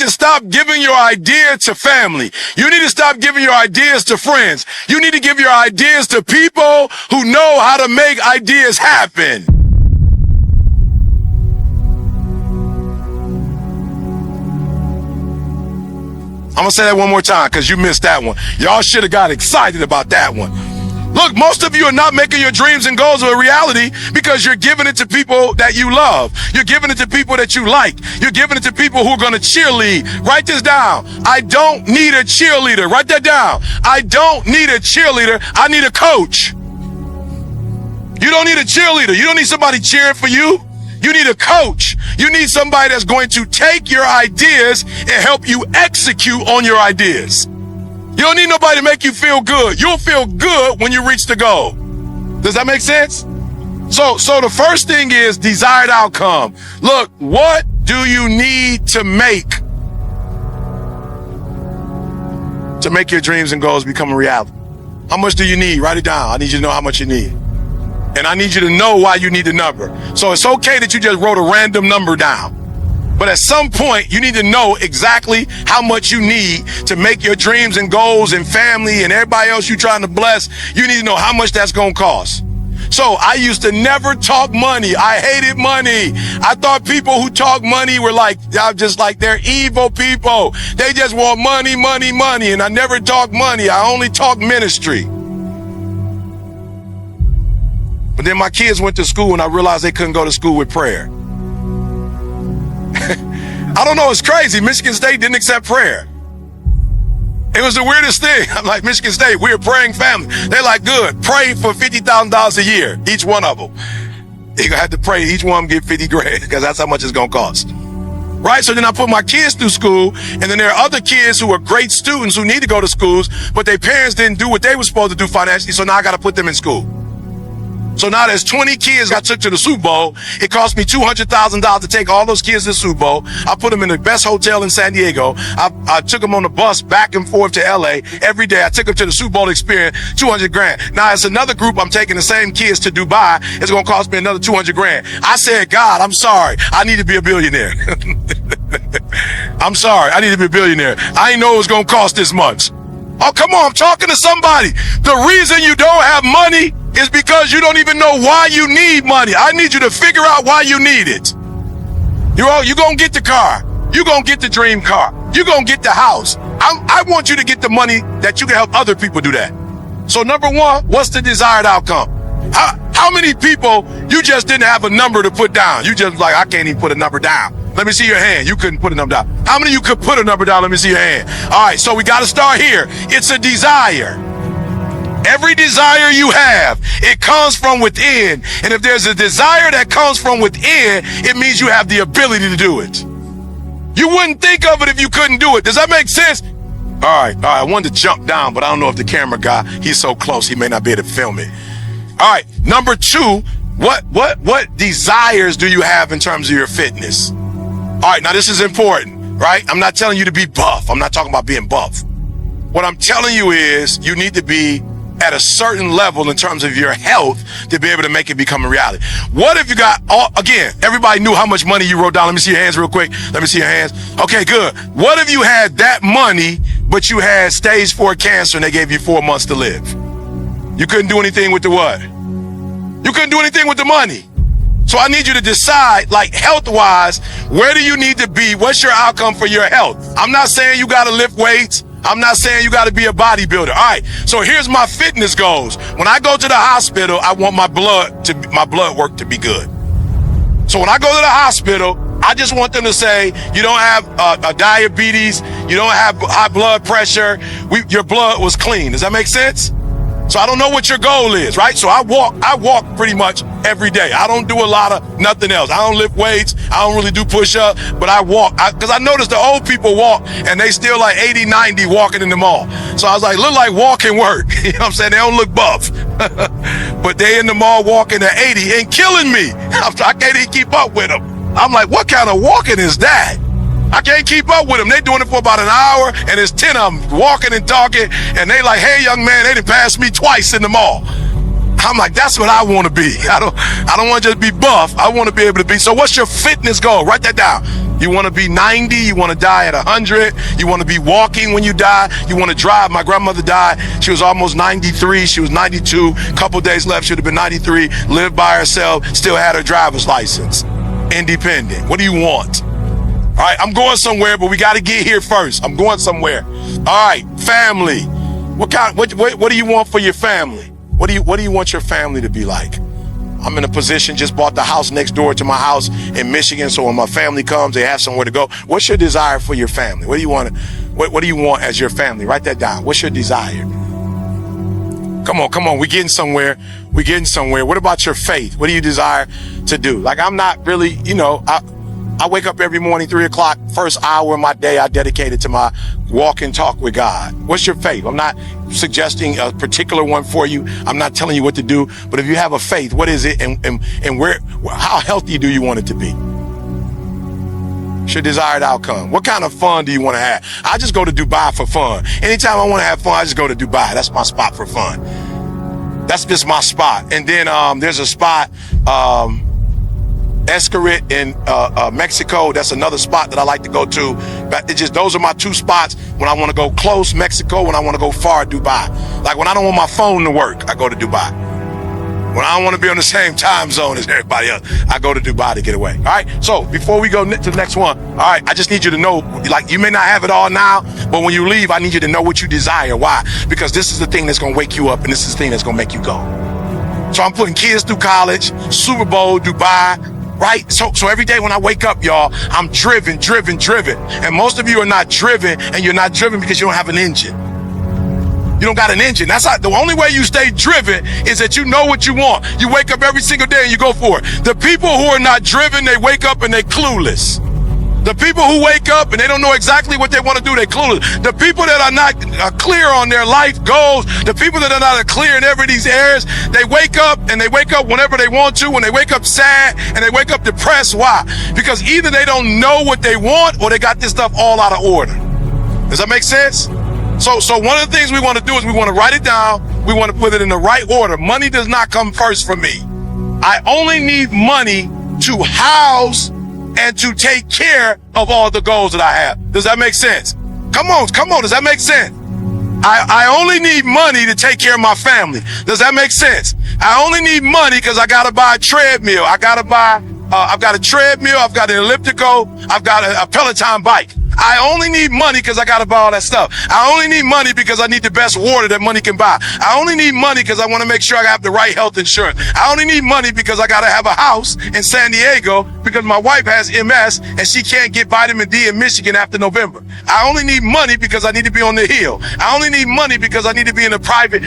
to stop giving your idea to family. You need to stop giving your ideas to friends. You need to give your ideas to people who know how to make ideas happen. I'm gonna say that one more time because you missed that one. Y'all should have got excited about that one. Look, most of you are not making your dreams and goals a reality because you're giving it to people that you love. You're giving it to people that you like. You're giving it to people who are going to cheerlead. Write this down. I don't need a cheerleader. Write that down. I don't need a cheerleader. I need a coach. You don't need a cheerleader. You don't need somebody cheering for you. You need a coach. You need somebody that's going to take your ideas and help you execute on your ideas. You don't need nobody to make you feel good. You'll feel good when you reach the goal. Does that make sense? So the first thing is desired outcome. Look, what do you need to make your dreams and goals become a reality? How much do you need? Write it down. I need you to know how much you need. And I need you to know why you need the number. So it's okay that you just wrote a random number down. But at some point, you need to know exactly how much you need to make your dreams and goals and family and everybody else you're trying to bless. You need to know how much that's going to cost. So I used to never talk money. I hated money. I thought people who talk money were like, just like they're evil people. They just want money, money, money. And I never talked money. I only talked ministry. But then my kids went to school and I realized they couldn't go to school with prayer. I don't know, it's crazy. Michigan State didn't accept prayer. It was the weirdest thing. I'm like, Michigan State, we're a praying family. They're like, good, pray for $50,000 a year, each one of them. You're gonna have to pray, each one of them get 50 grand, because that's how much it's gonna cost. Right? So then I put my kids through school, and then there are other kids who are great students who need to go to schools, but their parents didn't do what they were supposed to do financially, so now I gotta put them in school. So now there's 20 kids I took to the Super Bowl. It cost me $200,000 to take all those kids to the Super Bowl. I put them in the best hotel in San Diego. I took them on the bus back and forth to LA every day. I took them to the Super Bowl experience, 200 grand. Now it's another group. I'm taking the same kids to Dubai. It's going to cost me another 200 grand. I said, God, I'm sorry. I need to be a billionaire. I'm sorry. I need to be a billionaire. I didn't know it was going to cost this much. Oh, come on. I'm talking to somebody. The reason you don't have money is because you don't even know why you need money. I need you to figure out why you need it. You're going to get the car. You're going to get the dream car. You're going to get the house. I want you to get the money that you can help other people do that. So number one, what's the desired outcome? How many people you just didn't have a number to put down? You just like, I can't even put a number down. Let me see your hand. You couldn't put a number down. How many of you could put a number down? Let me see your hand. All right, so we got to start here. It's a desire. Every desire you have, it comes from within. And if there's a desire that comes from within, it means you have the ability to do it. You wouldn't think of it if you couldn't do it. Does that make sense? All right. I wanted to jump down, but I don't know if the camera guy, he's so close, he may not be able to film it. All right. Number two, what desires do you have in terms of your fitness? All right. Now this is important, right? I'm not telling you to be buff. I'm not talking about being buff. What I'm telling you is you need to be at a certain level in terms of your health to be able to make it become a reality. What if you got, again, everybody knew how much money you wrote down. Let me see your hands real quick. Let me see your hands. Okay, good. What if you had that money, but you had stage 4 cancer and they gave you 4 months to live? You couldn't do anything with the what? You couldn't do anything with the money. So I need you to decide, like health-wise, where do you need to be? What's your outcome for your health? I'm not saying you got to lift weights. I'm not saying you got to be a bodybuilder. All right. So here's my fitness goals. When I go to the hospital, I want my blood work to be good. So when I go to the hospital, I just want them to say, you don't have diabetes. You don't have high blood pressure. Your blood was clean. Does that make sense? So I don't know what your goal is, right? So I walk pretty much every day. I don't do a lot of nothing else. I don't lift weights. I don't really do push-ups, but I walk. Because I noticed the old people walk, and they still like 80, 90 walking in the mall. So I was like, look like walking work. You know what I'm saying? They don't look buff. But they in the mall walking at 80 and killing me. I can't even keep up with them. I'm like, what kind of walking is that? I can't keep up with them. They doing it for about an hour, and there's 10 of them walking and talking, and they like, hey, young man, they done passed me twice in the mall. I'm like, that's what I want to be. I don't want to just be buff. I want to be able to be. So what's your fitness goal? Write that down. You want to be 90. You want to die at 100. You want to be walking when you die. You want to drive. My grandmother died. She was almost 93. She was 92. Couple days left. She'd have been 93. Lived by herself. Still had her driver's license. Independent. What do you want? All right, I'm going somewhere, but we got to get here first. I'm going somewhere. All right, family. What do you want for your family? What do you want your family to be like? I'm in a position, just bought the house next door to my house in Michigan, so when my family comes, they have somewhere to go. What's your desire for your family? What do you want as your family? Write that down. What's your desire? Come on. We're getting somewhere. What about your faith? What do you desire to do? Like, I'm not really, I wake up every morning, 3 o'clock, first hour of my day, I dedicate it to my walk and talk with God. What's your faith? I'm not suggesting a particular one for you. I'm not telling you what to do, but if you have a faith, what is it and how healthy do you want it to be? It's your desired outcome. What kind of fun do you want to have? I just go to Dubai for fun. Anytime I want to have fun, I just go to Dubai. That's my spot for fun. That's just my spot. And then there's a spot, Escarit in Mexico. That's another spot that I like to go to. But those are my two spots when I want to go close, Mexico. When I want to go far, Dubai. Like when I don't want my phone to work, I go to Dubai. When I don't want to be on the same time zone as everybody else, I go to Dubai to get away. All right. So before we go to the next one, all right, I just need you to know, like, you may not have it all now, but when you leave, I need you to know what you desire. Why? Because this is the thing that's going to wake you up, and this is the thing that's going to make you go. So I'm putting kids through college, Super Bowl, Dubai. Right? So every day when I wake up, y'all, I'm driven. And most of you are not driven, and you're not driven because you don't have an engine. You don't got an engine. That's not, the only way you stay driven is that you know what you want. You wake up every single day and you go for it. The people who are not driven, they wake up and they're clueless. The people who wake up and they don't know exactly what they want to do, they're clueless. The people that are not clear on their life goals, the people that are not clear in every of these areas, they wake up and they wake up whenever they want to, when they wake up sad and they wake up depressed. Why? Because either they don't know what they want or they got this stuff all out of order. Does that make sense? So one of the things we want to do is we want to write it down. We want to put it in the right order. Money does not come first for me. I only need money to house and to take care of all the goals that I have. Does that make sense? Come on. Does that make sense? I only need money to take care of my family. Does that make sense? I only need money because I got to buy a treadmill. I've got a treadmill. I've got an elliptical. I've got a Peloton bike. I only need money because I got to buy all that stuff. I only need money because I need the best water that money can buy. I only need money because I want to make sure I have the right health insurance. I only need money because I got to have a house in San Diego because my wife has MS and she can't get vitamin D in Michigan after November. I only need money because I need to be on the hill. I only need money because I need to be in a private.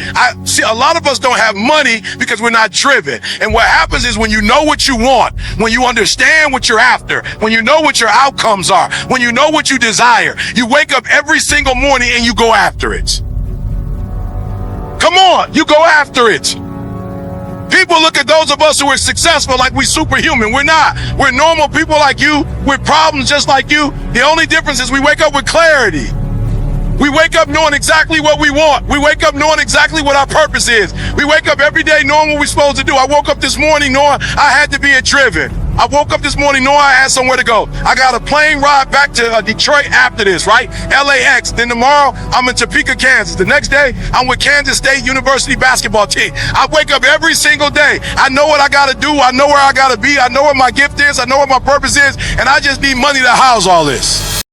See, a lot of us don't have money because we're not driven. And what happens is when you know what you want, when you understand what you're after, when you know what your outcomes are, when you know what you desire, you wake up every single morning and you go after it. Come on, you go after it. People look at those of us who are successful like we're superhuman. We're not. We're normal people like you with problems just like you. The only difference is we wake up with clarity. We wake up knowing exactly what we want. We wake up knowing exactly what our purpose is. We wake up every day knowing what we're supposed to do. I woke up this morning knowing I had to be driven. I woke up this morning knowing I had somewhere to go. I got a plane ride back to Detroit after this, right? LAX. Then tomorrow, I'm in Topeka, Kansas. The next day, I'm with Kansas State University basketball team. I wake up every single day. I know what I got to do. I know where I got to be. I know what my gift is. I know what my purpose is. And I just need money to house all this.